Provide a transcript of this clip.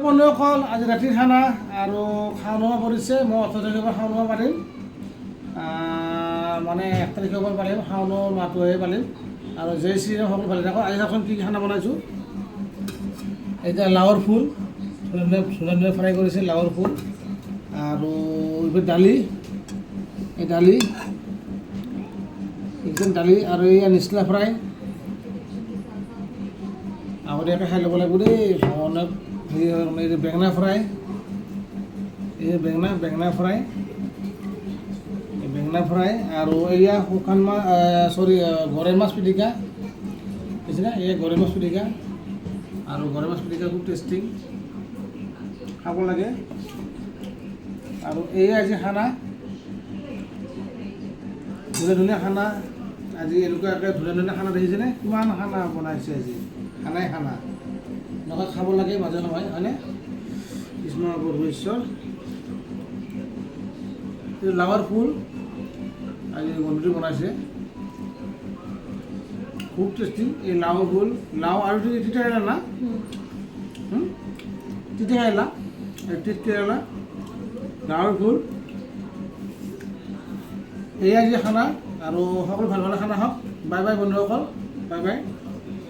বন্ধুসকল, আজি ৰাতিৰ খানা আৰু খাওঁ নোৱা পৰিছে। মই 18 তাৰিখৰ পৰা খাওঁ নোৱা পাৰিম, মানে 1 তাৰিখৰ পৰা পাৰিম। খাওঁ নোৱা মাহটোহে পাৰিম। আৰু জয় শ্ৰীৰাম, সকলো ভালে থাকক। আজি চাওকচোন কি খানা বনাইছোঁ। এতিয়া লাওৰ ফুল ধুনীয়া ফ্ৰাই কৰিছে, লাওৰ ফুল। আৰু এইবোৰ দালি, এই দালি একদম দালি, আৰু এইয়া নিচলা ফ্ৰাই। আগতীয়াকৈ খাই ল'ব লাগিব দেই। অলপ হেৰি বেঙেনা ফ্ৰাই, এই বেঙেনা ফ্ৰাই, আৰু এয়া শুকান মাছ, গৰৈ মাছ পিটিকা বুজিছেনে। এয়া গৰৈ মাছ পিটিকা, আৰু গৰৈ মাছ পিটিকা খুব টেষ্টি, খাব লাগে। আৰু এয়া আজি খানা, ধুনীয়া খানা। আজি এনেকুৱাকৈ ধুনীয়া খানা দেখিছেনে, কিমান খানা বনাইছে আজি। খানা এনেকুৱা খাব লাগে মাজে নহয়, হয়নে। কৃষ্ণ প্ৰভু ঈশ্বৰ। লাওৰ ফুল আজি বন্ধুটি বনাইছে, খুব টেষ্টি। এই লাওৰ ফুল, লাও আৰু তিতা কেৰেলা না, তিতা কেৰেলা, লাওৰ ফুল। এয়াই যে খানা। আৰু সকলো ভাল খানা হওক। বাই বাই বন্ধুসকল, বাই বাই।